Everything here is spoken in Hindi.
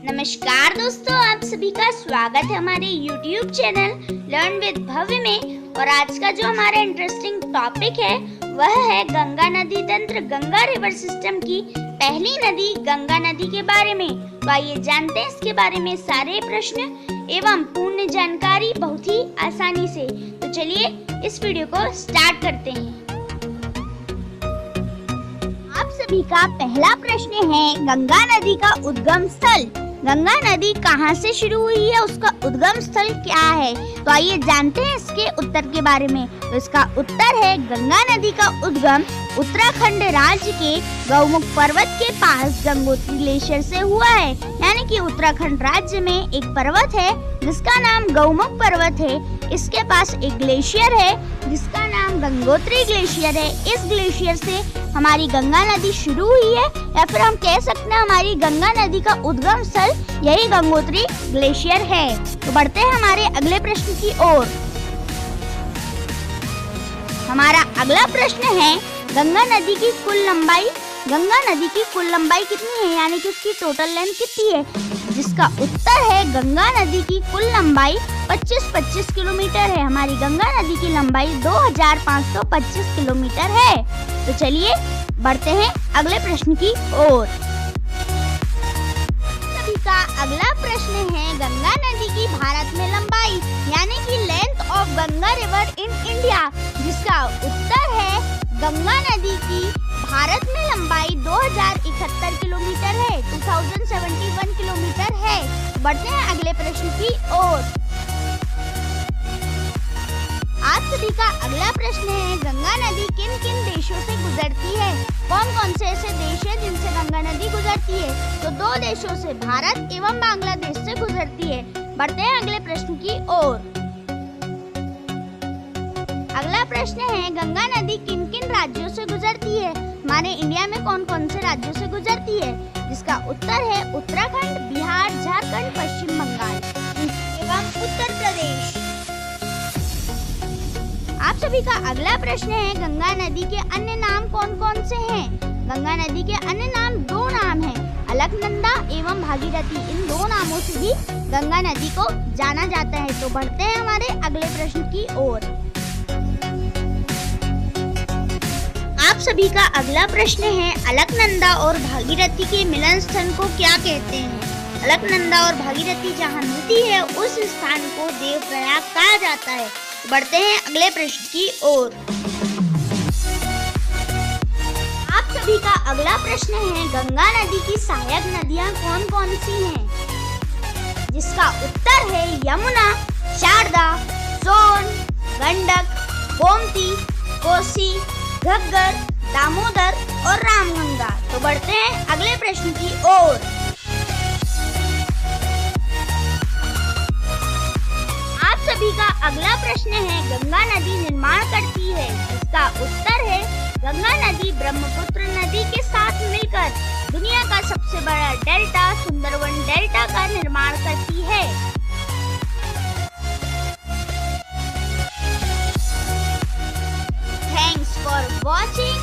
नमस्कार दोस्तों, आप सभी का स्वागत है हमारे YouTube चैनल लर्न विद भव्य में। और आज का जो हमारा इंटरेस्टिंग टॉपिक है वह है गंगा नदी तंत्र, गंगा रिवर सिस्टम की पहली नदी गंगा नदी के बारे में। तो आइए जानते हैं इसके बारे में सारे प्रश्न एवं पूर्ण जानकारी बहुत ही आसानी से। तो चलिए इस वीडियो को स्टार्ट करते हैं। आप सभी का पहला प्रश्न है, गंगा नदी का उद्गम स्थल। गंगा नदी कहाँ से शुरू हुई है, उसका उद्गम स्थल क्या है? तो आइए जानते हैं इसके उत्तर के बारे में। तो इसका उत्तर है, गंगा नदी का उद्गम उत्तराखंड राज्य के गौमुख पर्वत के पास गंगोत्री ग्लेशियर से हुआ है। यानी कि उत्तराखंड राज्य में एक पर्वत है जिसका नाम गौमुख पर्वत है। इसके पास एक ग्लेशियर है जिसका नाम गंगोत्री ग्लेशियर है। इस ग्लेशियर से हमारी गंगा नदी शुरू हुई है, या फिर हम कह सकते हैं हमारी गंगा नदी का उद्गम स्थल यही गंगोत्री ग्लेशियर है। तो बढ़ते हैं हमारे अगले प्रश्न की ओर। हमारा अगला प्रश्न है, गंगा नदी की कुल लंबाई। गंगा नदी की कुल लंबाई कितनी है, यानी कि उसकी टोटल लेंथ कितनी है? जिसका उत्तर है, गंगा नदी की कुल लंबाई 25 किलोमीटर है। हमारी गंगा नदी की लंबाई 2525 किलोमीटर है। तो चलिए बढ़ते हैं अगले प्रश्न की ओर। सभी का अगला प्रश्न है, गंगा नदी की भारत में लंबाई, यानी कि length of Ganga river in India. जिसका उत्तर है, गंगा नदी की भारत में लंबाई 2071 किलोमीटर है, 2071 किलोमीटर है। बढ़ते हैं अगले प्रश्न की ओर। आप सभी का अगला प्रश्न है, गंगा नदी किन किन देशों से गुजरती है? कौन कौन से ऐसे देश हैं जिनसे गंगा नदी गुजरती है? तो दो देशों से, भारत एवं बांग्लादेश से गुजरती है। बढ़ते हैं अगले प्रश्न की ओर। अगला प्रश्न है, गंगा नदी किन किन राज्यों से गुजरती है? हमारे इंडिया में कौन कौन से राज्यों से गुजरती है? जिसका उत्तर है, उत्तराखंड, बिहार, झारखंड, पश्चिम बंगाल एवं उत्तर प्रदेश। आप सभी का अगला प्रश्न है, गंगा नदी के अन्य नाम कौन कौन से हैं? गंगा नदी के अन्य नाम दो नाम हैं, अलकनंदा एवं भागीरथी। इन दो नामों से भी गंगा नदी को जाना जाता है। तो बढ़ते हैं हमारे अगले प्रश्न की ओर। आप सभी का अगला प्रश्न है, अलकनंदा और भागीरथी के मिलन स्थल को क्या कहते हैं? अलकनंदा और भागीरथी जहाँ मिलती है उस स्थान को देवप्रयाग कहा जाता है। बढ़ते हैं अगले प्रश्न की ओर। आप सभी का अगला प्रश्न है, गंगा नदी की सहायक नदियाँ कौन कौन सी हैं? जिसका उत्तर है, यमुना, शारदा, सोन, गंडक, गोमती, कोसी, घग्गर, दामोदर और रामगंगा। तो बढ़ते हैं अगले प्रश्न की ओर। आप सभी का अगला प्रश्न है, गंगा नदी निर्माण करती है। इसका उत्तर है, गंगा नदी ब्रह्मपुत्र नदी के साथ मिलकर दुनिया का सबसे बड़ा डेल्टा सुंदरवन डेल्टा का निर्माण करती है। Thanks for watching.